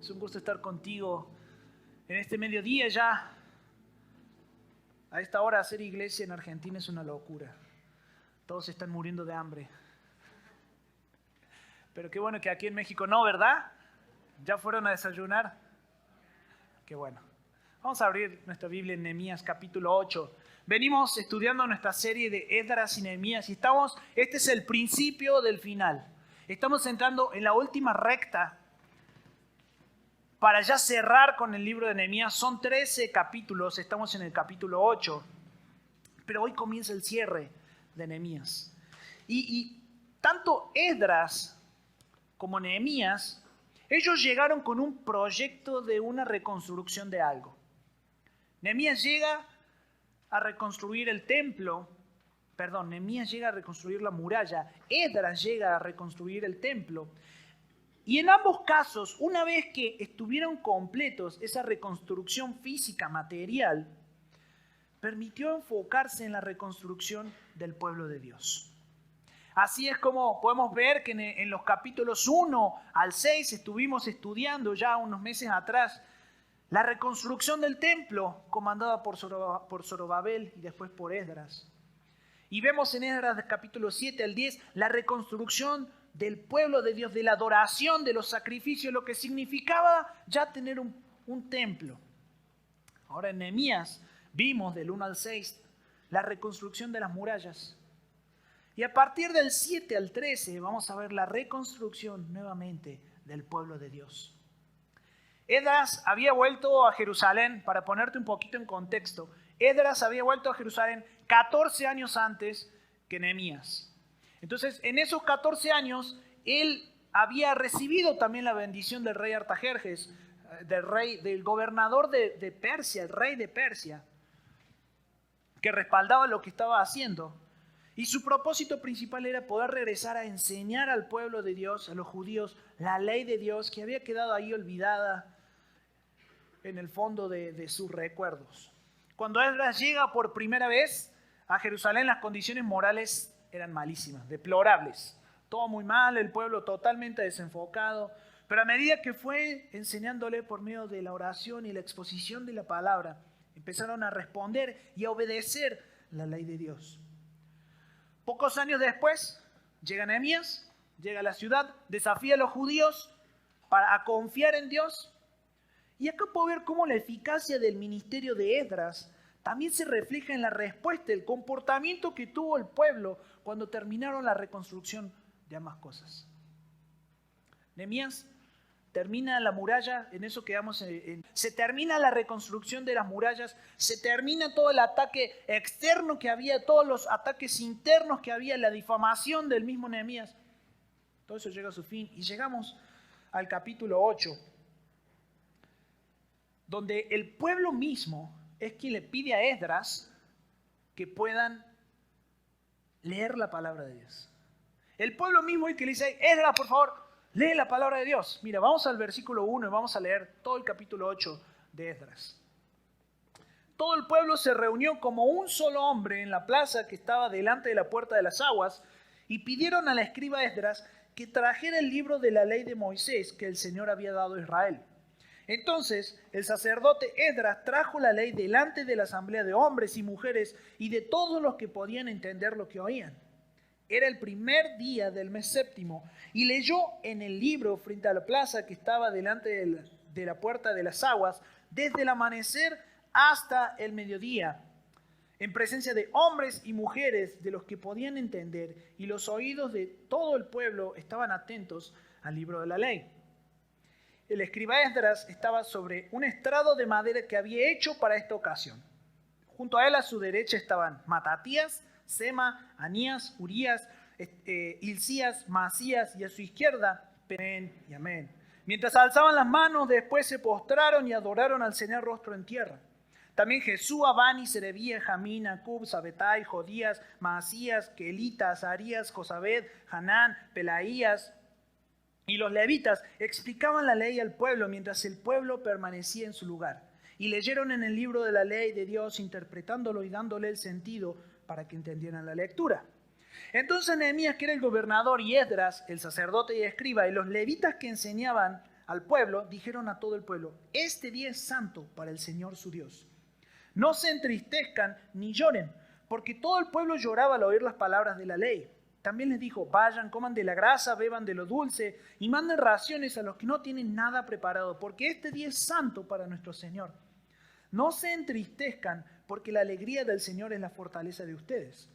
Es un gusto estar contigo en este mediodía ya. A esta hora hacer iglesia en Argentina es una locura. Todos están muriendo de hambre. Pero qué bueno que aquí en México no, ¿verdad? ¿Ya fueron a desayunar? Qué bueno. Vamos a abrir nuestra Biblia en Nehemías capítulo 8. Venimos estudiando nuestra serie de Esdras y Nehemías y este es el principio del final. Estamos entrando en la última recta para ya cerrar con el libro de Nehemías. Son 13 capítulos, estamos en el capítulo 8, pero hoy comienza el cierre de Nehemías. Y tanto Esdras como Nehemías, ellos llegaron con un proyecto de una reconstrucción de algo. Nehemías llega a reconstruir el templo, Nehemías llega a reconstruir la muralla, Esdras llega a reconstruir el templo. Y en ambos casos, una vez que estuvieron completos esa reconstrucción física, material, permitió enfocarse en la reconstrucción del pueblo de Dios. Así es como podemos ver que en los capítulos 1 al 6 estuvimos estudiando ya unos meses atrás la reconstrucción del templo comandada por Zorobabel y después por Esdras. Y vemos en Esdras capítulo 7 al 10 la reconstrucción del pueblo de Dios, de la adoración, de los sacrificios, lo que significaba ya tener un templo. Ahora en Nehemías vimos del 1 al 6 la reconstrucción de las murallas. Y a partir del 7 al 13 vamos a ver la reconstrucción nuevamente del pueblo de Dios. Esdras había vuelto a Jerusalén, para ponerte un poquito en contexto, Esdras había vuelto a Jerusalén 14 años antes que Nehemías. Entonces, en esos 14 años, él había recibido también la bendición del rey Artajerjes, del gobernador de Persia, el rey de Persia, que respaldaba lo que estaba haciendo. Y su propósito principal era poder regresar a enseñar al pueblo de Dios, a los judíos, la ley de Dios que había quedado ahí olvidada en el fondo de sus recuerdos. Cuando Esdras llega por primera vez a Jerusalén, las condiciones morales eran malísimas, deplorables. Todo muy mal, el pueblo totalmente desenfocado. Pero a medida que fue enseñándole por medio de la oración y la exposición de la palabra, empezaron a responder y a obedecer la ley de Dios. Pocos años después, llega Nehemías, llega a la ciudad, desafía a los judíos a confiar en Dios. Y acá puedo ver cómo la eficacia del ministerio de Esdras también se refleja en la respuesta, el comportamiento que tuvo el pueblo cuando terminaron la reconstrucción de ambas cosas. Nehemías termina la muralla, en eso quedamos, se termina la reconstrucción de las murallas, se termina todo el ataque externo que había, todos los ataques internos que había, la difamación del mismo Nehemías. Todo eso llega a su fin y llegamos al capítulo 8, donde el pueblo mismo es quien le pide a Esdras que puedan leer la palabra de Dios. El pueblo mismo es el que le dice: Esdras, por favor, lee la palabra de Dios. Mira, vamos al versículo 1 y vamos a leer todo el capítulo 8 de Esdras. Todo el pueblo se reunió como un solo hombre en la plaza que estaba delante de la puerta de las aguas y pidieron al escriba Esdras que trajera el libro de la ley de Moisés que el Señor había dado a Israel. Entonces el sacerdote Esdras trajo la ley delante de la asamblea de hombres y mujeres y de todos los que podían entender lo que oían. Era el primer día del mes séptimo y leyó en el libro frente a la plaza que estaba delante de la puerta de las aguas desde el amanecer hasta el mediodía, en presencia de hombres y mujeres de los que podían entender, y los oídos de todo el pueblo estaban atentos al libro de la ley. El escriba Esdras estaba sobre un estrado de madera que había hecho para esta ocasión. Junto a él a su derecha estaban Matatías, Sema, Anías, Urías, Hilcías, Maasías, y a su izquierda Penén y Amén. Mientras alzaban las manos, después se postraron y adoraron al Señor rostro en tierra. También Jesúa, Bani, Serebía, Jamín, Acub, Sabetai, Jodías, Maasías, Kelita, Azarías, Josabed, Hanán, Pelaías, y los levitas explicaban la ley al pueblo mientras el pueblo permanecía en su lugar. Y leyeron en el libro de la ley de Dios, interpretándolo y dándole el sentido para que entendieran la lectura. Entonces Nehemías, que era el gobernador, y Esdras, el sacerdote y escriba, y los levitas que enseñaban al pueblo, dijeron a todo el pueblo: este día es santo para el Señor su Dios. No se entristezcan ni lloren, porque todo el pueblo lloraba al oír las palabras de la ley. También les dijo: vayan, coman de la grasa, beban de lo dulce y manden raciones a los que no tienen nada preparado, porque este día es santo para nuestro Señor. No se entristezcan, porque la alegría del Señor es la fortaleza de ustedes.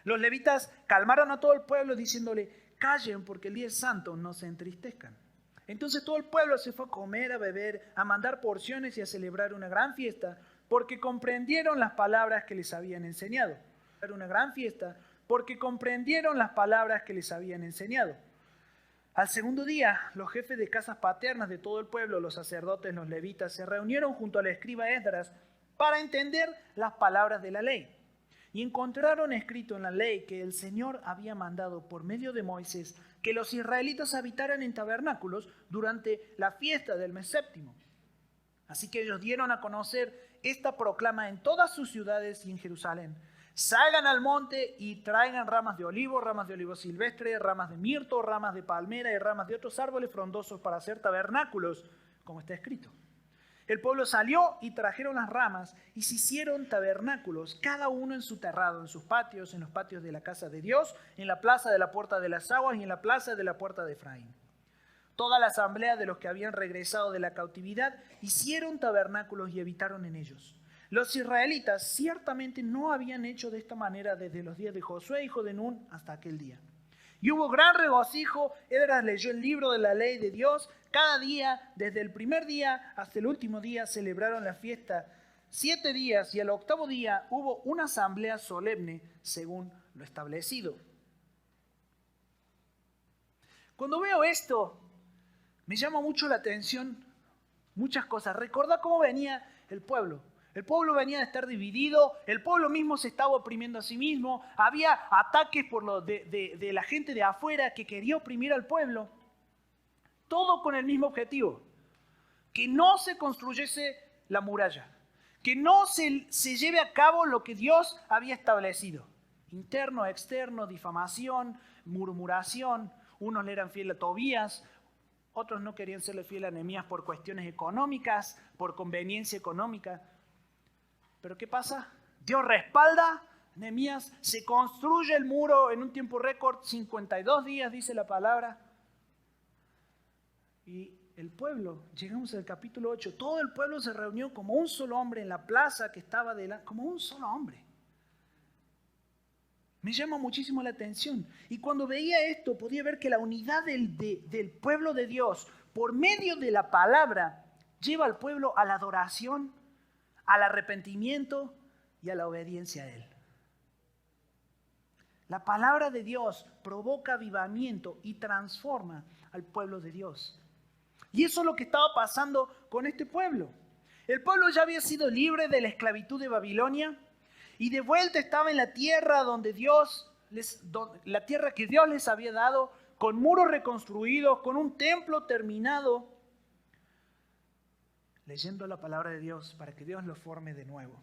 Los levitas calmaron a todo el pueblo diciéndole: callen, porque el día es santo, no se entristezcan. Entonces todo el pueblo se fue a comer, a beber, a mandar porciones y a celebrar una gran fiesta, porque comprendieron las palabras que les habían enseñado. Era una gran fiesta, porque comprendieron las palabras que les habían enseñado. Al segundo día, los jefes de casas paternas de todo el pueblo, los sacerdotes, los levitas, se reunieron junto al escriba Esdras para entender las palabras de la ley. Y encontraron escrito en la ley que el Señor había mandado por medio de Moisés que los israelitas habitaran en tabernáculos durante la fiesta del mes séptimo. Así que ellos dieron a conocer esta proclama en todas sus ciudades y en Jerusalén: salgan al monte y traigan ramas de olivo silvestre, ramas de mirto, ramas de palmera y ramas de otros árboles frondosos para hacer tabernáculos, como está escrito. El pueblo salió y trajeron las ramas y se hicieron tabernáculos, cada uno en su terrado, en sus patios, en los patios de la casa de Dios, en la plaza de la puerta de las aguas y en la plaza de la puerta de Efraín. Toda la asamblea de los que habían regresado de la cautividad hicieron tabernáculos y habitaron en ellos. Los israelitas ciertamente no habían hecho de esta manera desde los días de Josué, hijo de Nun, hasta aquel día. Y hubo gran regocijo. Esdras leyó el libro de la ley de Dios. Cada día, desde el primer día hasta el último día, celebraron la fiesta 7 días, y al octavo día hubo una asamblea solemne según lo establecido. Cuando veo esto, me llama mucho la atención muchas cosas. Recordá cómo venía el pueblo. El pueblo venía de estar dividido, el pueblo mismo se estaba oprimiendo a sí mismo, había ataques de la gente de afuera que quería oprimir al pueblo. Todo con el mismo objetivo: que no se construyese la muralla, que no se lleve a cabo lo que Dios había establecido. Interno, externo, difamación, murmuración. Unos le eran fieles a Tobías, otros no querían serle fieles a Nehemías por cuestiones económicas, por conveniencia económica. Pero ¿qué pasa? Dios respalda Nehemías, se construye el muro en un tiempo récord, 52 días dice la palabra. Y el pueblo, llegamos al capítulo 8, todo el pueblo se reunió como un solo hombre en la plaza que estaba delante, como un solo hombre. Me llama muchísimo la atención. Y cuando veía esto, podía ver que la unidad del pueblo de Dios, por medio de la palabra, lleva al pueblo a la adoración, al arrepentimiento y a la obediencia a Él. La palabra de Dios provoca avivamiento y transforma al pueblo de Dios. Y eso es lo que estaba pasando con este pueblo. El pueblo ya había sido libre de la esclavitud de Babilonia y de vuelta estaba en la tierra la tierra que Dios les había dado, con muros reconstruidos, con un templo terminado, leyendo la palabra de Dios para que Dios los forme de nuevo.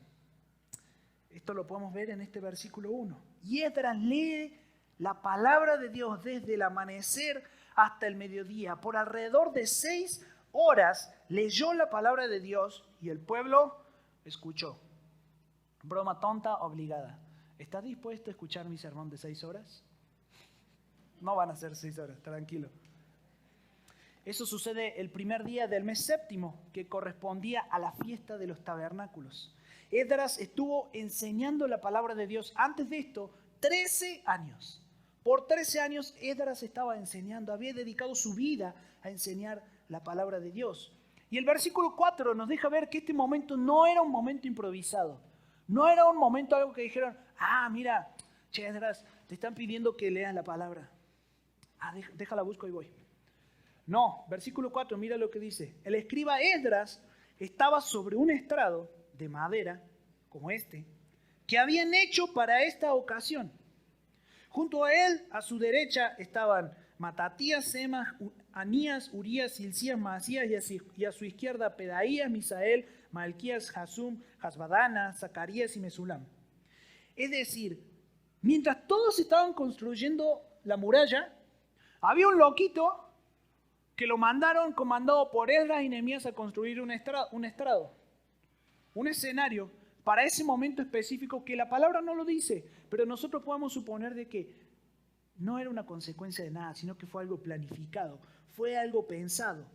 Esto lo podemos ver en este versículo 1. Y Esdras lee la palabra de Dios desde el amanecer hasta el mediodía. Por alrededor de 6 horas leyó la palabra de Dios y el pueblo escuchó. Broma tonta obligada. ¿Estás dispuesto a escuchar mi sermón de 6 horas? No van a ser 6 horas, tranquilo. Eso sucede el primer día del mes séptimo, que correspondía a la fiesta de los tabernáculos. Esdras estuvo enseñando la palabra de Dios antes de esto 13 años. Por 13 años Esdras estaba enseñando, había dedicado su vida a enseñar la palabra de Dios. Y el versículo 4 nos deja ver que este momento no era un momento improvisado. No era un momento algo que dijeron: mira, che, Esdras, te están pidiendo que leas la palabra. Déjala, busco y voy. No, versículo 4, mira lo que dice. El escriba Esdras estaba sobre un estrado de madera, como este, que habían hecho para esta ocasión. Junto a él, a su derecha, estaban Matatías, Semach, Anías, Urías, Hilcías, Maasías, y a su izquierda Pedaías, Misael, Malquías, Jasum, Hasbadana, Zacarías y Mesulam. Es decir, mientras todos estaban construyendo la muralla, había un loquito que lo mandaron comandado por Esdras y Nehemías a construir un estrado, un escenario para ese momento específico que la palabra no lo dice, pero nosotros podemos suponer de que no era una consecuencia de nada, sino que fue algo planificado, fue algo pensado.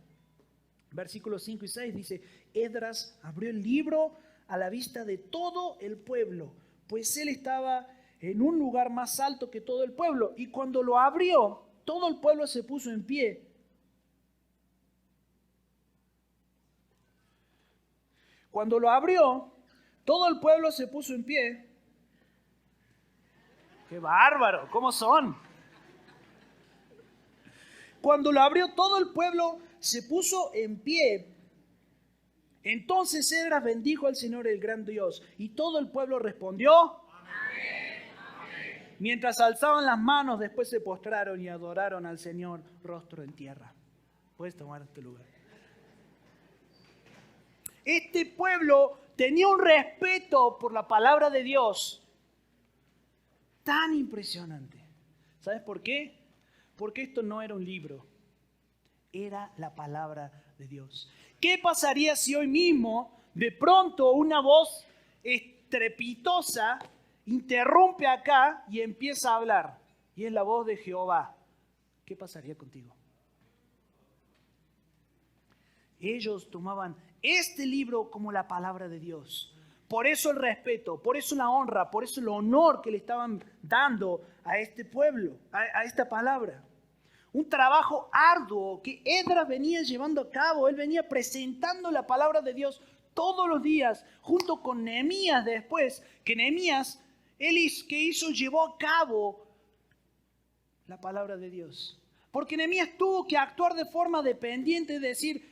Versículos 5 y 6 dice, Esdras abrió el libro a la vista de todo el pueblo, pues él estaba en un lugar más alto que todo el pueblo. Y cuando lo abrió, todo el pueblo se puso en pie. Cuando lo abrió, todo el pueblo se puso en pie. ¡Qué bárbaro! ¿Cómo son? Cuando lo abrió, todo el pueblo se puso en pie. Entonces Esdras bendijo al Señor el gran Dios. Y todo el pueblo respondió. Amén. Amén. Mientras alzaban las manos, después se postraron y adoraron al Señor rostro en tierra. Puedes tomar este lugar. Este pueblo tenía un respeto por la palabra de Dios tan impresionante. ¿Sabes por qué? Porque esto no era un libro, era la palabra de Dios. ¿Qué pasaría si hoy mismo, de pronto, una voz estrepitosa interrumpe acá y empieza a hablar? Y es la voz de Jehová. ¿Qué pasaría contigo? Ellos tomaban este libro como la palabra de Dios. Por eso el respeto, por eso la honra, por eso el honor que le estaban dando a este pueblo, a esta palabra. Un trabajo arduo que Esdras venía llevando a cabo. Él venía presentando la palabra de Dios todos los días, junto con Nehemías después, que Nehemías, llevó a cabo la palabra de Dios. Porque Nehemías tuvo que actuar de forma dependiente, es decir,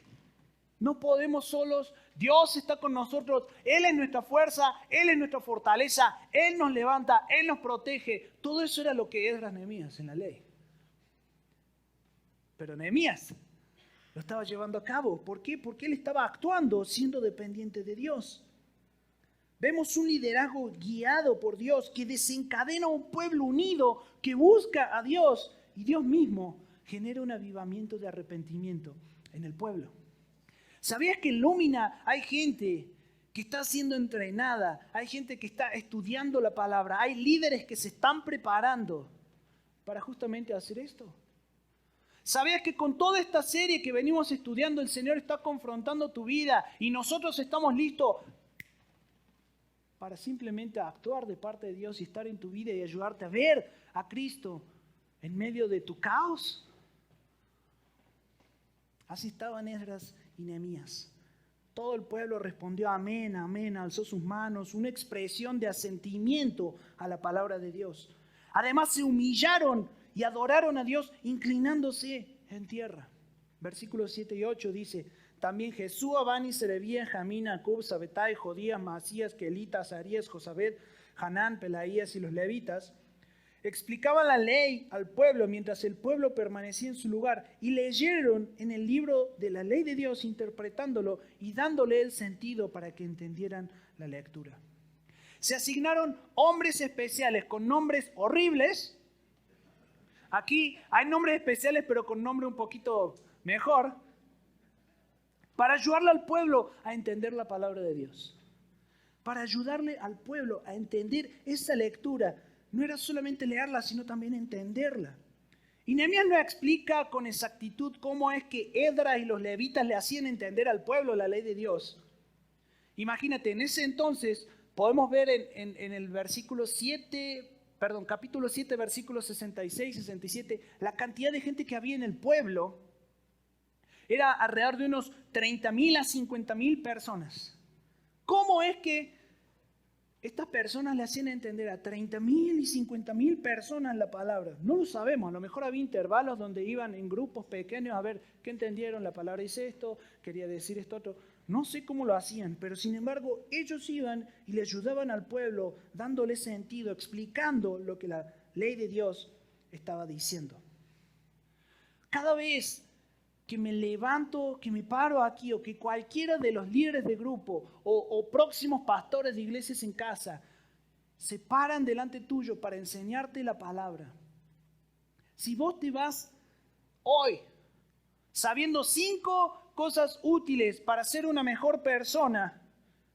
no podemos solos, Dios está con nosotros, Él es nuestra fuerza, Él es nuestra fortaleza, Él nos levanta, Él nos protege. Todo eso era lo que Esdras Nehemías en la ley. Pero Nehemías lo estaba llevando a cabo. ¿Por qué? Porque él estaba actuando siendo dependiente de Dios. Vemos un liderazgo guiado por Dios que desencadena un pueblo unido que busca a Dios y Dios mismo genera un avivamiento de arrepentimiento en el pueblo. ¿Sabías que en Lumina hay gente que está siendo entrenada? Hay gente que está estudiando la palabra. Hay líderes que se están preparando para justamente hacer esto. ¿Sabías que con toda esta serie que venimos estudiando, el Señor está confrontando tu vida y nosotros estamos listos para simplemente actuar de parte de Dios y estar en tu vida y ayudarte a ver a Cristo en medio de tu caos? Así estaban Esdras y Nehemías. Todo el pueblo respondió amén, amén, alzó sus manos, una expresión de asentimiento a la palabra de Dios. Además se humillaron y adoraron a Dios inclinándose en tierra. Versículos 7 y 8 dice, también Jesúa, Bani, Serebía, Jamín, Acub, Sabetai, Jodías, Masías, Kelita, Azarías, Josabed, Hanán, Pelaías y los levitas, explicaban la ley al pueblo mientras el pueblo permanecía en su lugar y leyeron en el libro de la ley de Dios interpretándolo y dándole el sentido para que entendieran la lectura. Se asignaron hombres especiales con nombres horribles. Aquí hay nombres especiales pero con nombre un poquito mejor para ayudarle al pueblo a entender la palabra de Dios. Para ayudarle al pueblo a entender esa lectura. No era solamente leerla, sino también entenderla. Y Nehemías nos explica con exactitud cómo es que Esdras y los levitas le hacían entender al pueblo la ley de Dios. Imagínate, en ese entonces podemos ver en el capítulo 7, versículos 66 y 67, la cantidad de gente que había en el pueblo era alrededor de unos 30,000 a 50,000 personas. ¿Cómo es que estas personas le hacían entender a 30,000 y 50,000 personas la palabra? No lo sabemos, a lo mejor había intervalos donde iban en grupos pequeños a ver qué entendieron, la palabra dice esto, quería decir esto otro. No sé cómo lo hacían, pero sin embargo ellos iban y le ayudaban al pueblo dándole sentido, explicando lo que la ley de Dios estaba diciendo. Cada vez que me levanto, que me paro aquí, o que cualquiera de los líderes de grupo o próximos pastores de iglesias en casa se paran delante tuyo para enseñarte la palabra. Si vos te vas hoy sabiendo 5 cosas útiles para ser una mejor persona,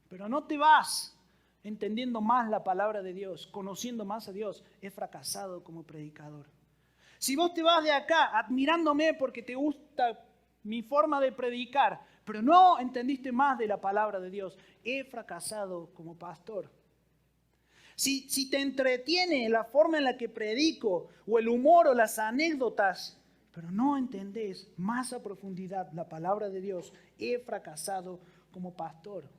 pero no te vas entendiendo más la palabra de Dios, conociendo más a Dios, he fracasado como predicador. Si vos te vas de acá admirándome porque te gusta mi forma de predicar, pero no entendiste más de la palabra de Dios, he fracasado como pastor. Si te entretiene la forma en la que predico, o el humor o las anécdotas, pero no entendés más a profundidad la palabra de Dios, he fracasado como pastor.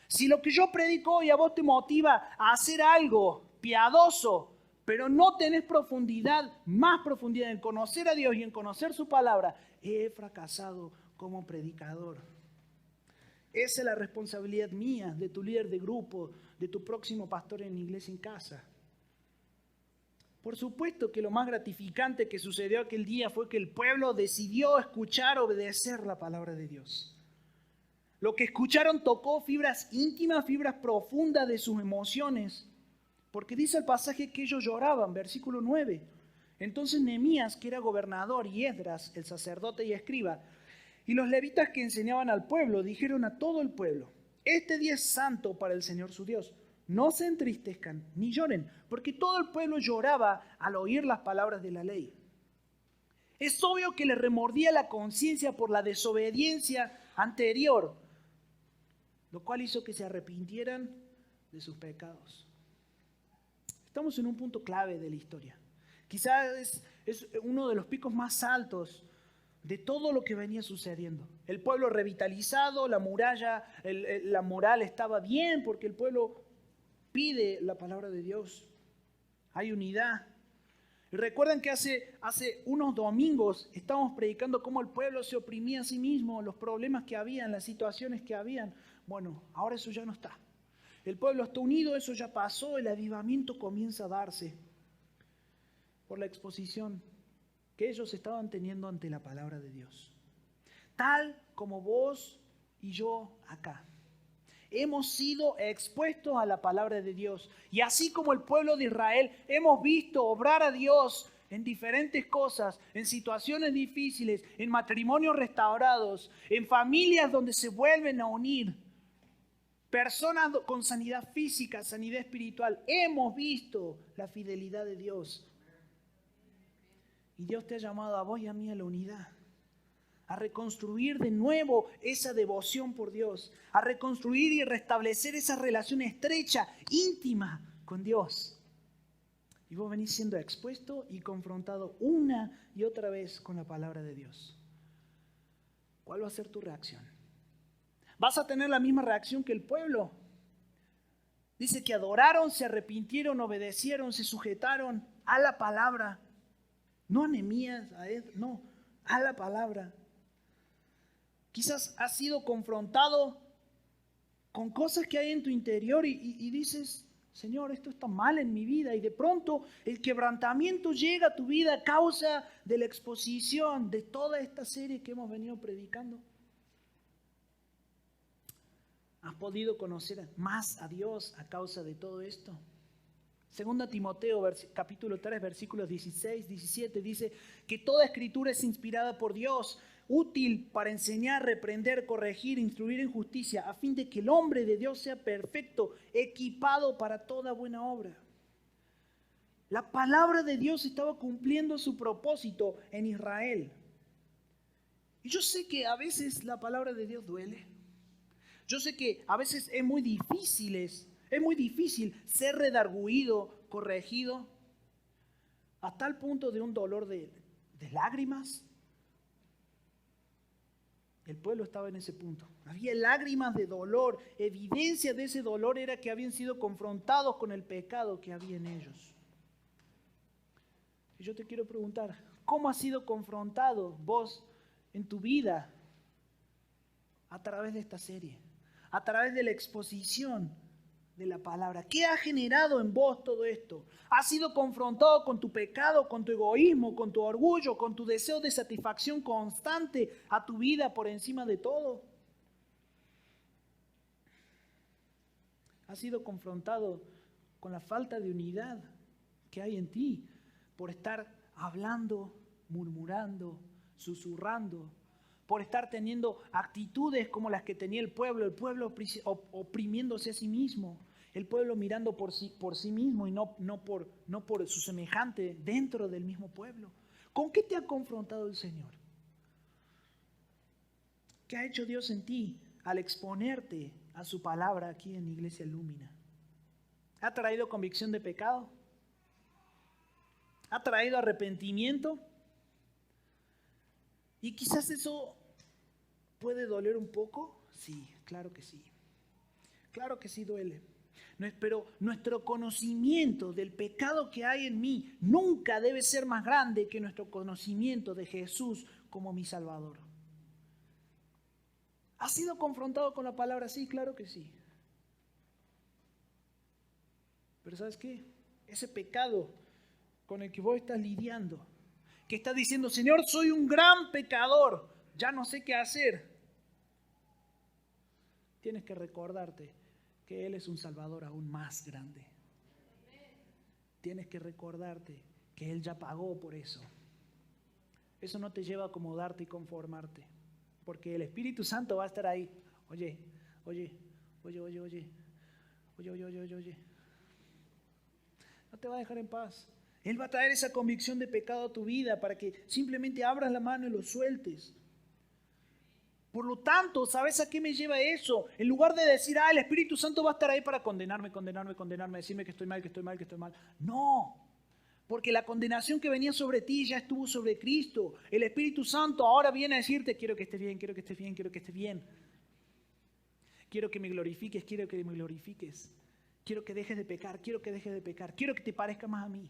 Si lo que yo predico hoy a vos te motiva a hacer algo piadoso, pero no tenés profundidad, más profundidad en conocer a Dios y en conocer su palabra, he fracasado como predicador. Esa es la responsabilidad mía, de tu líder de grupo, de tu próximo pastor en la iglesia en casa. Por supuesto que lo más gratificante que sucedió aquel día fue que el pueblo decidió escuchar, obedecer la palabra de Dios. Lo que escucharon tocó fibras íntimas, fibras profundas de sus emociones. Porque dice el pasaje que ellos lloraban, versículo 9. Entonces Nehemías, que era gobernador, y Esdras, el sacerdote y escriba, y los levitas que enseñaban al pueblo, dijeron a todo el pueblo: este día es santo para el Señor su Dios. No se entristezcan ni lloren, porque todo el pueblo lloraba al oír las palabras de la ley. Es obvio que les remordía la conciencia por la desobediencia anterior, lo cual hizo que se arrepintieran de sus pecados. Estamos en un punto clave de la historia. Quizás es uno de los picos más altos de todo lo que venía sucediendo. El pueblo revitalizado, la muralla, la moral estaba bien porque el pueblo pide la palabra de Dios. Hay unidad. Y recuerdan que hace unos domingos estábamos predicando cómo el pueblo se oprimía a sí mismo, los problemas que habían, las situaciones que habían. Bueno, ahora eso ya no está. El pueblo está unido, eso ya pasó, el avivamiento comienza a darse por la exposición que ellos estaban teniendo ante la palabra de Dios. Tal como vos y yo acá. Hemos sido expuestos a la palabra de Dios. Y así como el pueblo de Israel, hemos visto obrar a Dios en diferentes cosas, en situaciones difíciles, en matrimonios restaurados, en familias donde se vuelven a unir, personas con sanidad física, sanidad espiritual. Hemos visto la fidelidad de Dios. Y Dios te ha llamado a vos y a mí a la unidad, a reconstruir de nuevo esa devoción por Dios, a reconstruir y restablecer esa relación estrecha, íntima con Dios. Y vos venís siendo expuesto y confrontado una y otra vez con la palabra de Dios. ¿Cuál va a ser tu reacción? ¿Vas a tener la misma reacción que el pueblo? Dice que adoraron, se arrepintieron, obedecieron, se sujetaron a la palabra. No a Nehemías, no, a la palabra. Quizás has sido confrontado con cosas que hay en tu interior y dices: Señor, esto está mal en mi vida. Y de pronto el quebrantamiento llega a tu vida a causa de la exposición de toda esta serie que hemos venido predicando. ¿Has podido conocer más a Dios a causa de todo esto? 2 Timoteo capítulo 3 versículos 16, 17 dice que toda escritura es inspirada por Dios, útil para enseñar, reprender, corregir, instruir en justicia, a fin de que el hombre de Dios sea perfecto, equipado para toda buena obra. La palabra de Dios estaba cumpliendo su propósito en Israel. Y yo sé que a veces la palabra de Dios duele. Yo sé que a veces es muy difícil ser redarguido, corregido, a tal punto de un dolor de lágrimas. El pueblo estaba en ese punto. Había lágrimas de dolor. Evidencia de ese dolor era que habían sido confrontados con el pecado que había en ellos. Y yo te quiero preguntar, ¿cómo has sido confrontado vos en tu vida a través de esta serie? A través de la exposición de la palabra. ¿Qué ha generado en vos todo esto? ¿Has sido confrontado con tu pecado, con tu egoísmo, con tu orgullo, con tu deseo de satisfacción constante a tu vida por encima de todo? ¿Has sido confrontado con la falta de unidad que hay en ti por estar hablando, murmurando, susurrando por estar teniendo actitudes como las que tenía el pueblo oprimiéndose a sí mismo, el pueblo mirando por sí mismo y no por su semejante dentro del mismo pueblo. ¿Con qué te ha confrontado el Señor? ¿Qué ha hecho Dios en ti al exponerte a su palabra aquí en Iglesia Lumina? ¿Ha traído convicción de pecado? ¿Ha traído arrepentimiento? Y quizás eso puede doler un poco. Sí, claro que sí. Claro que sí duele. Pero nuestro conocimiento del pecado que hay en mí nunca debe ser más grande que nuestro conocimiento de Jesús como mi Salvador. ¿Has sido confrontado con la palabra? Sí, claro que sí. Pero ¿sabes qué? Ese pecado con el que vos estás lidiando, que estás diciendo, Señor, soy un gran pecador, ya no sé qué hacer. Tienes que recordarte que Él es un Salvador aún más grande. Tienes que recordarte que Él ya pagó por eso. Eso no te lleva a acomodarte y conformarte, porque el Espíritu Santo va a estar ahí. Oye. No te va a dejar en paz. Él va a traer esa convicción de pecado a tu vida para que simplemente abras la mano y lo sueltes. Por lo tanto, ¿sabes a qué me lleva eso? En lugar de decir, el Espíritu Santo va a estar ahí para condenarme, decirme que estoy mal. No, porque la condenación que venía sobre ti ya estuvo sobre Cristo. El Espíritu Santo ahora viene a decirte, quiero que estés bien. Quiero que me glorifiques. Quiero que dejes de pecar. Quiero que te parezca más a mí.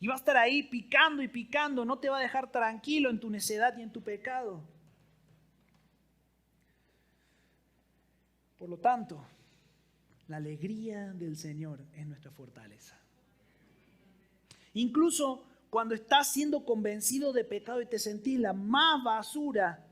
Y va a estar ahí picando. No te va a dejar tranquilo en tu necedad y en tu pecado. Por lo tanto, la alegría del Señor es nuestra fortaleza. Incluso cuando estás siendo convencido de pecado y te sentís la más basura,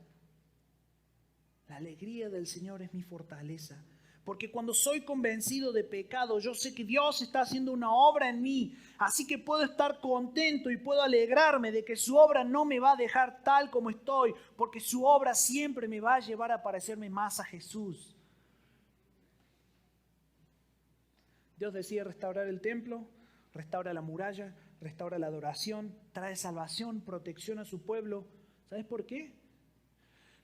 la alegría del Señor es mi fortaleza. Porque cuando soy convencido de pecado, yo sé que Dios está haciendo una obra en mí. Así que puedo estar contento y puedo alegrarme de que su obra no me va a dejar tal como estoy, porque su obra siempre me va a llevar a parecerme más a Jesús. Dios decide restaurar el templo, restaura la muralla, restaura la adoración, trae salvación, protección a su pueblo. ¿Sabes por qué?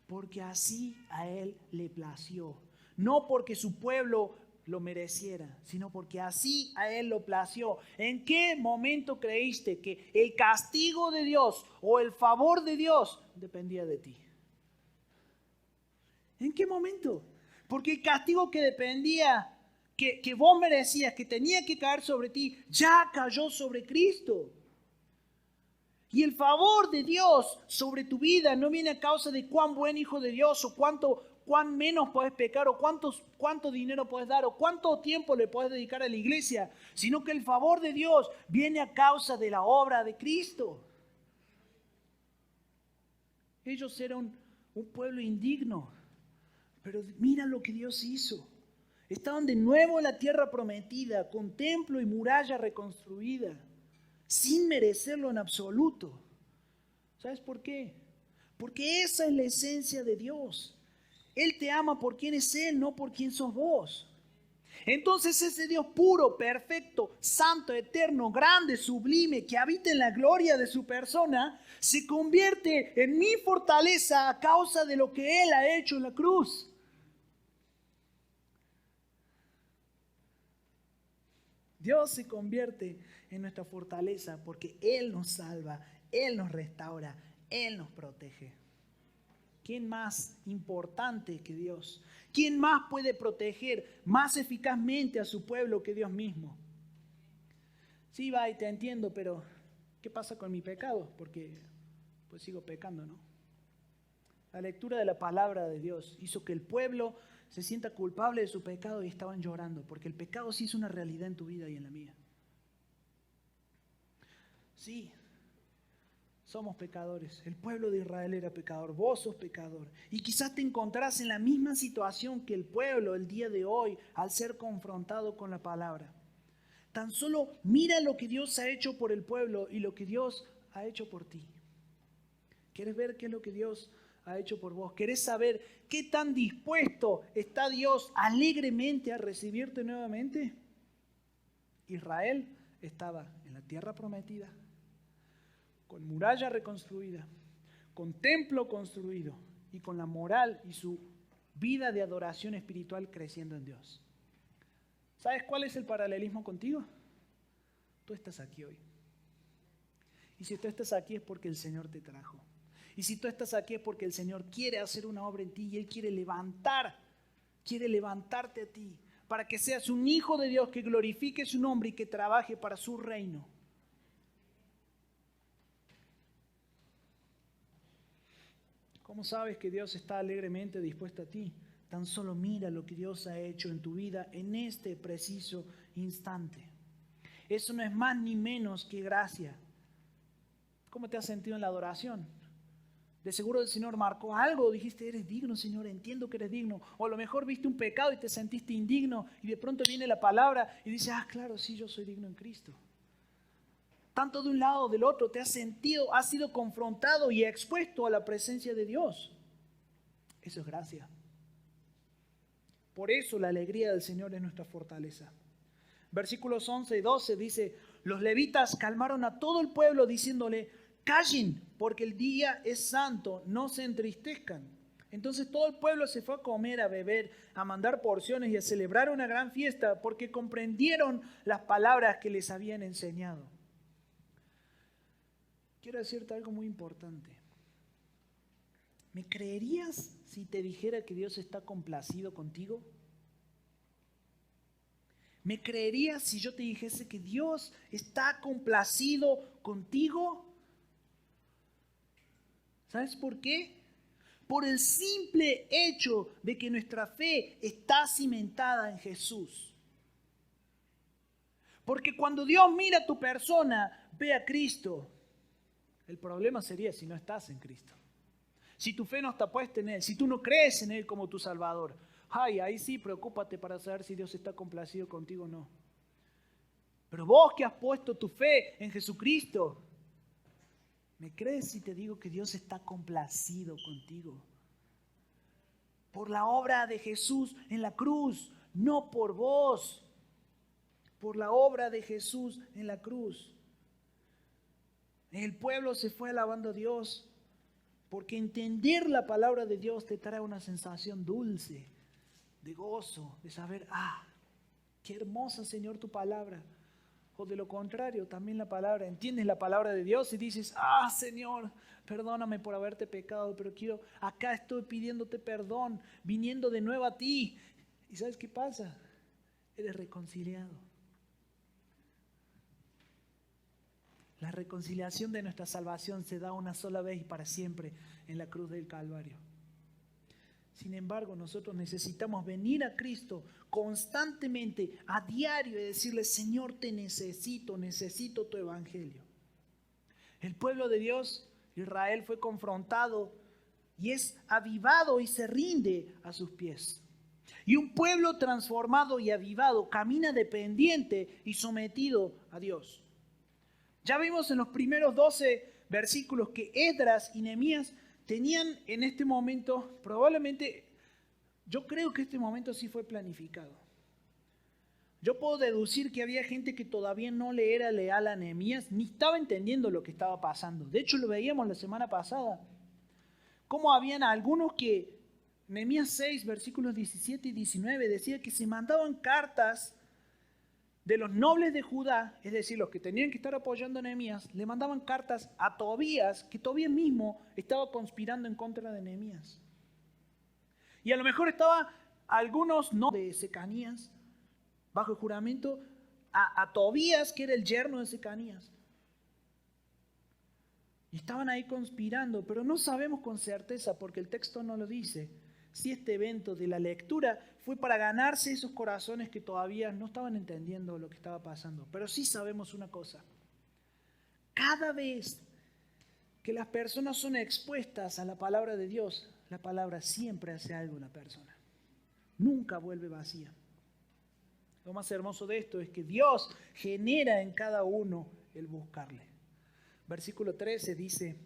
Porque así a Él le plació. No porque su pueblo lo mereciera, sino porque así a Él lo plació. ¿En qué momento creíste que el castigo de Dios o el favor de Dios dependía de ti? ¿En qué momento? Porque el castigo que dependía, que vos merecías, que tenía que caer sobre ti, ya cayó sobre Cristo. Y el favor de Dios sobre tu vida no viene a causa de cuán buen hijo de Dios o cuán menos podés pecar o cuánto dinero podés dar o cuánto tiempo le podés dedicar a la iglesia, sino que el favor de Dios viene a causa de la obra de Cristo. Ellos eran un pueblo indigno, pero mira lo que Dios hizo. Estaban de nuevo en la tierra prometida, con templo y muralla reconstruida, sin merecerlo en absoluto. ¿Sabes por qué? Porque esa es la esencia de Dios. Él te ama por quien es Él, no por quien sos vos. Entonces ese Dios puro, perfecto, santo, eterno, grande, sublime, que habita en la gloria de su persona, se convierte en mi fortaleza a causa de lo que Él ha hecho en la cruz. Dios se convierte en nuestra fortaleza porque Él nos salva, Él nos restaura, Él nos protege. ¿Quién más importante que Dios? ¿Quién más puede proteger más eficazmente a su pueblo que Dios mismo? Sí, y te entiendo, pero ¿qué pasa con mi pecado? Porque pues sigo pecando, ¿no? La lectura de la palabra de Dios hizo que el pueblo se sienta culpable de su pecado y estaban llorando, porque el pecado sí es una realidad en tu vida y en la mía. Sí, somos pecadores. El pueblo de Israel era pecador, vos sos pecador. Y quizás te encontrás en la misma situación que el pueblo el día de hoy al ser confrontado con la palabra. Tan solo mira lo que Dios ha hecho por el pueblo y lo que Dios ha hecho por ti. ¿Quieres ver qué es lo que Dios ha hecho por vos. ¿Querés saber qué tan dispuesto está Dios alegremente a recibirte nuevamente? Israel estaba en la tierra prometida, con muralla reconstruida, con templo construido y con la moral y su vida de adoración espiritual creciendo en Dios. ¿Sabes cuál es el paralelismo contigo? Tú estás aquí hoy. Y si tú estás aquí es porque el Señor te trajo. Y si tú estás aquí es porque el Señor quiere hacer una obra en ti y Él quiere levantarte a ti para que seas un hijo de Dios que glorifique su nombre y que trabaje para su reino. ¿Cómo sabes que Dios está alegremente dispuesto a ti? Tan solo mira lo que Dios ha hecho en tu vida en este preciso instante. Eso no es más ni menos que gracia. ¿Cómo te has sentido en la adoración? De seguro el Señor marcó algo, dijiste, eres digno, Señor, entiendo que eres digno. O a lo mejor viste un pecado y te sentiste indigno y de pronto viene la palabra y dices, claro, sí, yo soy digno en Cristo. Tanto de un lado o del otro te has sentido, has sido confrontado y expuesto a la presencia de Dios. Eso es gracia. Por eso la alegría del Señor es nuestra fortaleza. Versículos 11 y 12 dice, los levitas calmaron a todo el pueblo diciéndole, callen, porque el día es santo, no se entristezcan. Entonces todo el pueblo se fue a comer, a beber, a mandar porciones y a celebrar una gran fiesta, porque comprendieron las palabras que les habían enseñado. Quiero decirte algo muy importante. ¿Me creerías si te dijera que Dios está complacido contigo? ¿Me creerías si yo te dijese que Dios está complacido contigo? ¿Sabes por qué? Por el simple hecho de que nuestra fe está cimentada en Jesús. Porque cuando Dios mira a tu persona, ve a Cristo. El problema sería si no estás en Cristo. Si tu fe no está puesta en Él, si tú no crees en Él como tu Salvador. Ahí sí, preocúpate para saber si Dios está complacido contigo o no. Pero vos que has puesto tu fe en Jesucristo, ¿me crees si te digo que Dios está complacido contigo? Por la obra de Jesús en la cruz, no por vos. Por la obra de Jesús en la cruz. El pueblo se fue alabando a Dios, porque entender la palabra de Dios te trae una sensación dulce, de gozo, de saber, qué hermosa, Señor, tu palabra. O de lo contrario, también la palabra, entiendes la palabra de Dios y dices, Señor, perdóname por haberte pecado, pero acá estoy pidiéndote perdón, viniendo de nuevo a ti. ¿Y sabes qué pasa? Eres reconciliado. La reconciliación de nuestra salvación se da una sola vez y para siempre en la cruz del Calvario. Sin embargo, nosotros necesitamos venir a Cristo constantemente, a diario, y decirle, Señor, te necesito tu evangelio. El pueblo de Dios, Israel, fue confrontado y es avivado y se rinde a sus pies. Y un pueblo transformado y avivado camina dependiente y sometido a Dios. Ya vimos en los primeros 12 versículos que Esdras y Nehemías tenían en este momento, probablemente, yo creo que este momento sí fue planificado. Yo puedo deducir que había gente que todavía no le era leal a Nehemías, ni estaba entendiendo lo que estaba pasando. De hecho, lo veíamos la semana pasada. Cómo habían algunos que, Nehemías 6, versículos 17 y 19, decía que se mandaban cartas de los nobles de Judá, es decir, los que tenían que estar apoyando a Nehemías, le mandaban cartas a Tobías, que Tobías mismo estaba conspirando en contra de Nehemías. Y a lo mejor estaba algunos no de Secanías, bajo el juramento, a Tobías, que era el yerno de Secanías. Y estaban ahí conspirando, pero no sabemos con certeza, porque el texto no lo dice, si este evento de la lectura fue para ganarse esos corazones que todavía no estaban entendiendo lo que estaba pasando. Pero sí sabemos una cosa. Cada vez que las personas son expuestas a la palabra de Dios, la palabra siempre hace algo en la persona. Nunca vuelve vacía. Lo más hermoso de esto es que Dios genera en cada uno el buscarle. Versículo 13 dice,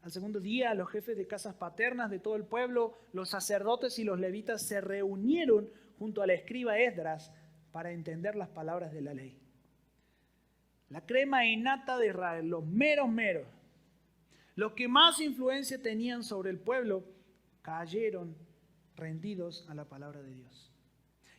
Al segundo día, los jefes de casas paternas de todo el pueblo, los sacerdotes y los levitas se reunieron junto al escriba Esdras para entender las palabras de la ley. La crema innata de Israel, los meros, los que más influencia tenían sobre el pueblo, cayeron rendidos a la palabra de Dios.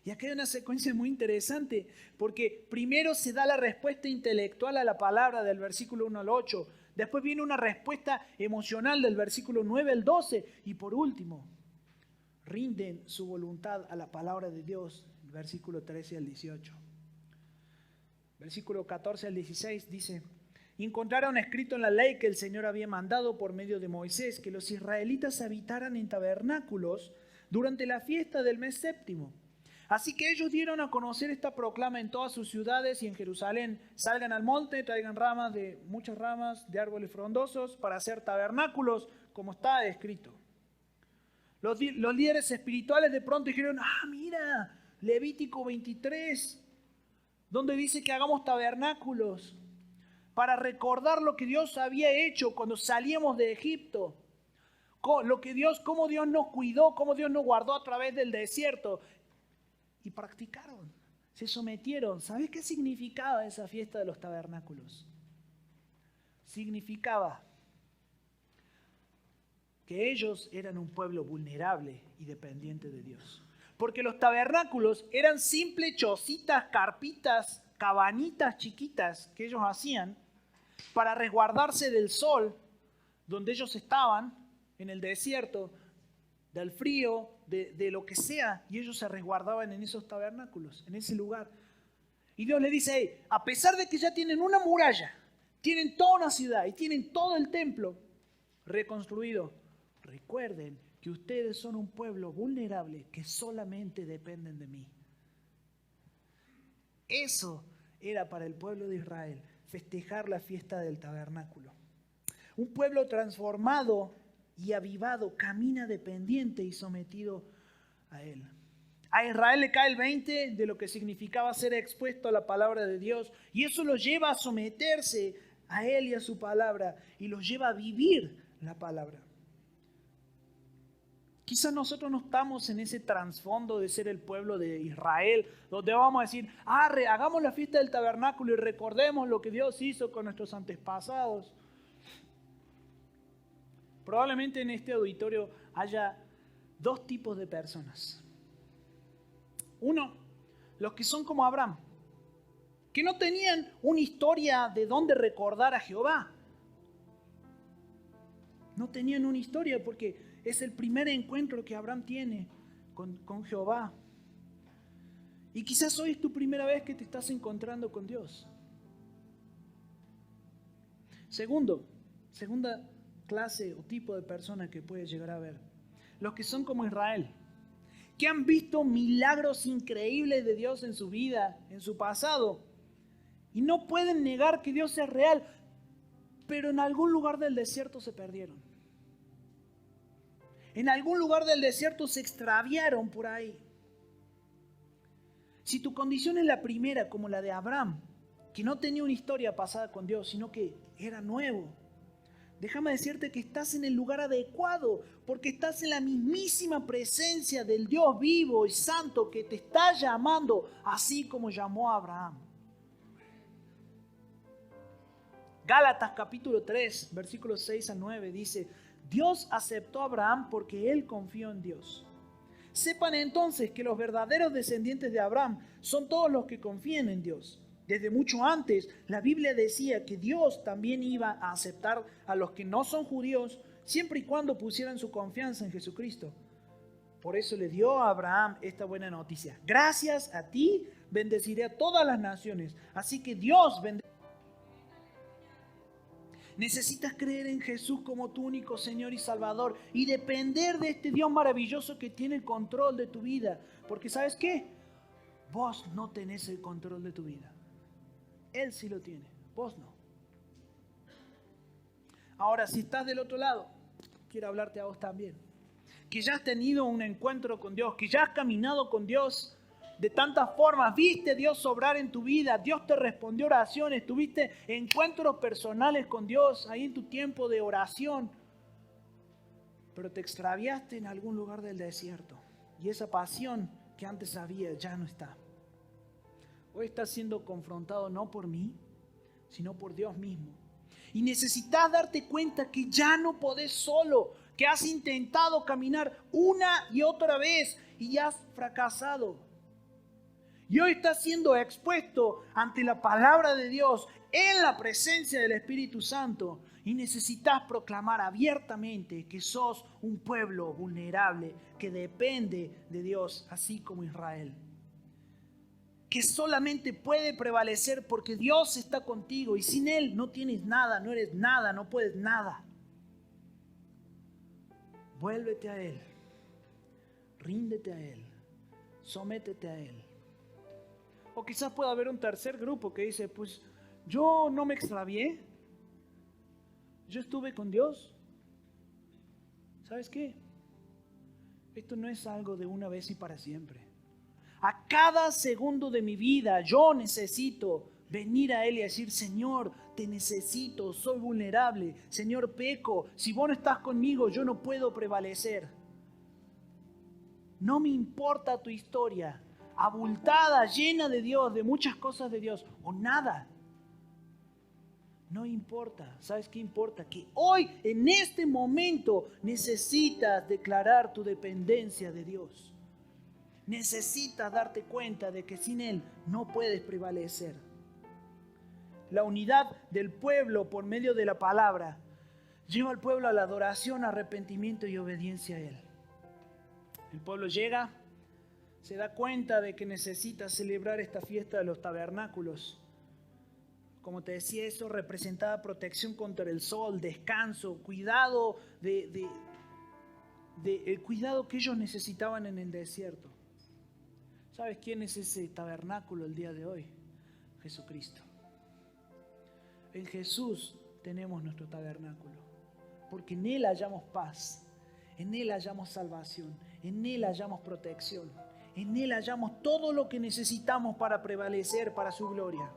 Y aquí hay una secuencia muy interesante, porque primero se da la respuesta intelectual a la palabra del versículo 1 al 8, después viene una respuesta emocional del versículo 9 al 12, y por último, rinden su voluntad a la palabra de Dios, versículo 13 al 18. Versículo 14 al 16 dice: y encontraron escrito en la ley que el Señor había mandado por medio de Moisés que los israelitas habitaran en tabernáculos durante la fiesta del mes séptimo. Así que ellos dieron a conocer esta proclama en todas sus ciudades y en Jerusalén: salgan al monte, traigan muchas ramas de árboles frondosos para hacer tabernáculos, como está escrito. Los líderes espirituales de pronto dijeron: mira, Levítico 23, donde dice que hagamos tabernáculos para recordar lo que Dios había hecho cuando salíamos de Egipto, cómo Dios nos cuidó, cómo Dios nos guardó a través del desierto. Y practicaron, se sometieron. ¿Sabes qué significaba esa fiesta de los tabernáculos? Significaba que ellos eran un pueblo vulnerable y dependiente de Dios. Porque los tabernáculos eran simples chocitas, carpitas, cabanitas chiquitas que ellos hacían para resguardarse del sol donde ellos estaban, en el desierto, del frío, de lo que sea, y ellos se resguardaban en esos tabernáculos, en ese lugar. Y Dios le dice: hey, a pesar de que ya tienen una muralla, tienen toda una ciudad y tienen todo el templo reconstruido, recuerden que ustedes son un pueblo vulnerable que solamente dependen de mí. Eso era para el pueblo de Israel, festejar la fiesta del tabernáculo. Un pueblo transformado y avivado camina dependiente y sometido a Él. A Israel le cae el 20 de lo que significaba ser expuesto a la palabra de Dios, y eso los lleva a someterse a Él y a su palabra, y los lleva a vivir la palabra. Quizás nosotros no estamos en ese trasfondo de ser el pueblo de Israel, donde vamos a decir: hagamos la fiesta del tabernáculo y recordemos lo que Dios hizo con nuestros antepasados. Probablemente en este auditorio haya dos tipos de personas. Uno, los que son como Abraham, que no tenían una historia de dónde recordar a Jehová. No tenían una historia porque es el primer encuentro que Abraham tiene con Jehová. Y quizás hoy es tu primera vez que te estás encontrando con Dios. Segunda clase o tipo de persona que puedes llegar a ver: los que son como Israel, que han visto milagros increíbles de Dios en su vida, en su pasado, y no pueden negar que Dios es real, pero en algún lugar del desierto se perdieron. En algún lugar del desierto se extraviaron por ahí. Si tu condición es la primera, como la de Abraham, que no tenía una historia pasada con Dios, sino que era nuevo, déjame decirte que estás en el lugar adecuado, porque estás en la mismísima presencia del Dios vivo y santo que te está llamando, así como llamó a Abraham. Gálatas capítulo 3, versículos 6 a 9 dice: Dios aceptó a Abraham porque él confió en Dios. Sepan entonces que los verdaderos descendientes de Abraham son todos los que confían en Dios. Desde mucho antes, la Biblia decía que Dios también iba a aceptar a los que no son judíos, siempre y cuando pusieran su confianza en Jesucristo. Por eso le dio a Abraham esta buena noticia: gracias a ti bendeciré a todas las naciones. Así que Dios bendice. Necesitas creer en Jesús como tu único Señor y Salvador y depender de este Dios maravilloso que tiene el control de tu vida. Porque ¿sabes qué? Vos no tenés el control de tu vida. Él sí lo tiene, vos no. Ahora, si estás del otro lado, quiero hablarte a vos también. Que ya has tenido un encuentro con Dios, que ya has caminado con Dios de tantas formas, viste a Dios obrar en tu vida, Dios te respondió oraciones, tuviste encuentros personales con Dios ahí en tu tiempo de oración. pero te extraviaste en algún lugar del desierto. Y esa pasión que antes había ya no está. Hoy estás siendo confrontado no por mí, sino por Dios mismo. Y necesitas darte cuenta que ya no podés solo, que has intentado caminar una y otra vez y has fracasado. Y hoy estás siendo expuesto ante la palabra de Dios en la presencia del Espíritu Santo y necesitas proclamar abiertamente que sos un pueblo vulnerable que depende de Dios, así como Israel. Que solamente puede prevalecer porque Dios está contigo y sin Él no tienes nada, no eres nada, no puedes nada. Vuélvete a Él, ríndete a Él, sométete a Él. O quizás pueda haber un tercer grupo que dice, pues yo no me extravié, yo estuve con Dios. ¿Sabes qué? Esto no es algo de una vez y para siempre. A cada segundo de mi vida yo necesito venir a Él y decir, Señor, te necesito, soy vulnerable. Señor, peco. Si vos no estás conmigo, yo no puedo prevalecer. No me importa tu historia, abultada, llena de Dios, de muchas cosas de Dios, o nada. No importa. ¿Sabes qué importa? Que hoy, en este momento, necesitas declarar tu dependencia de Dios. Necesitas darte cuenta de que sin Él no puedes prevalecer. La unidad del pueblo por medio de la palabra lleva al pueblo a la adoración, arrepentimiento y obediencia a Él. El pueblo llega, se da cuenta de que necesita celebrar esta fiesta de los tabernáculos. Como te decía, eso representaba protección contra el sol, descanso, cuidado el cuidado que ellos necesitaban en el desierto. ¿Sabes quién es ese tabernáculo el día de hoy? Jesucristo. En Jesús tenemos nuestro tabernáculo, porque en Él hallamos paz, en Él hallamos salvación, en Él hallamos protección, en Él hallamos todo lo que necesitamos para prevalecer para su gloria.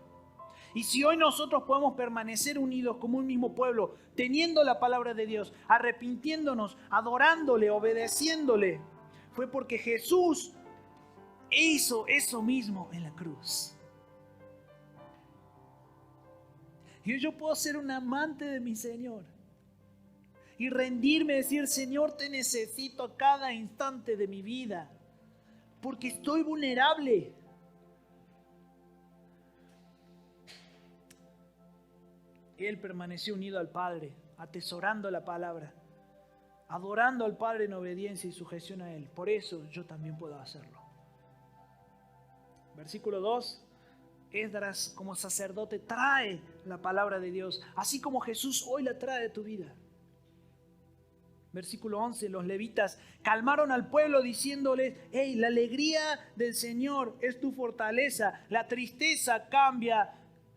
Y si hoy nosotros podemos permanecer unidos como un mismo pueblo, teniendo la palabra de Dios, arrepintiéndonos, adorándole, obedeciéndole, fue porque Jesús hizo eso mismo en la cruz. Y yo puedo ser un amante de mi Señor y rendirme, decir, Señor, te necesito a cada instante de mi vida, porque estoy vulnerable. Él permaneció unido al Padre, atesorando la palabra, adorando al Padre en obediencia y sujeción a Él. Por eso yo también puedo hacerlo. Versículo 2, Esdras como sacerdote trae la palabra de Dios, así como Jesús hoy la trae de tu vida. Versículo 11, los levitas calmaron al pueblo diciéndoles, hey, la alegría del Señor es tu fortaleza, la tristeza cambia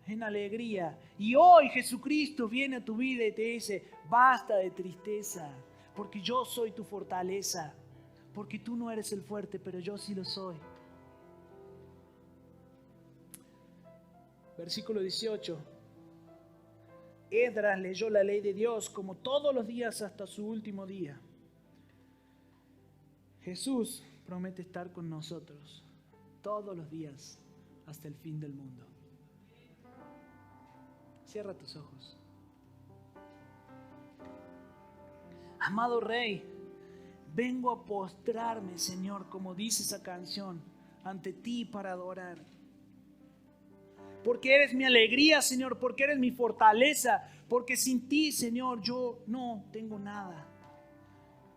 en alegría. Y hoy Jesucristo viene a tu vida y te dice, basta de tristeza, porque yo soy tu fortaleza, porque tú no eres el fuerte, pero yo sí lo soy. Versículo 18. Esdras leyó la ley de Dios como todos los días hasta su último día. Jesús promete estar con nosotros todos los días hasta el fin del mundo. Cierra tus ojos. Amado Rey, vengo a postrarme, Señor, como dice esa canción, ante ti para adorar. Porque eres mi alegría, Señor, porque eres mi fortaleza, porque sin ti, Señor, yo no tengo nada,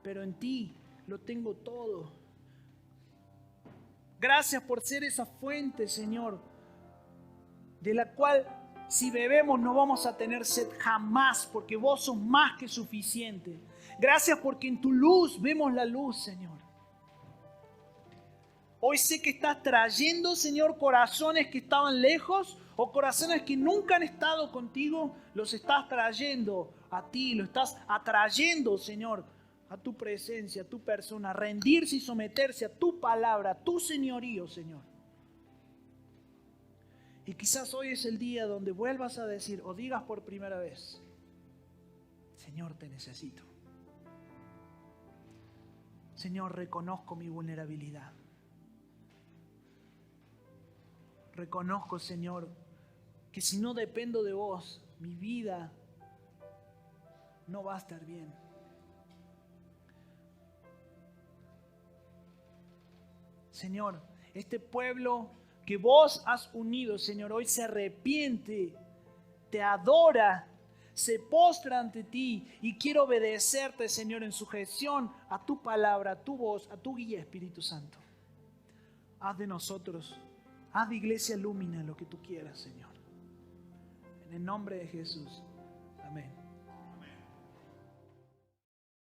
pero en ti lo tengo todo. Gracias por ser esa fuente, Señor, de la cual si bebemos no vamos a tener sed jamás, porque vos sos más que suficiente. Gracias porque en tu luz vemos la luz, Señor. Hoy sé que estás trayendo, Señor, corazones que estaban lejos o corazones que nunca han estado contigo, los estás trayendo a ti, lo estás atrayendo, Señor, a tu presencia, a tu persona, a rendirse y someterse a tu palabra, a tu señorío, Señor. Y quizás hoy es el día donde vuelvas a decir o digas por primera vez, Señor, te necesito. Señor, reconozco mi vulnerabilidad. Reconozco, Señor, que si no dependo de vos, mi vida no va a estar bien. Señor, este pueblo que vos has unido, Señor, hoy se arrepiente, te adora, se postra ante ti y quiere obedecerte, Señor, en sujeción a tu palabra, a tu voz, a tu guía, Espíritu Santo. Haz de nosotros, haz de Iglesia Lumina lo que tú quieras, Señor. En el nombre de Jesús. Amén.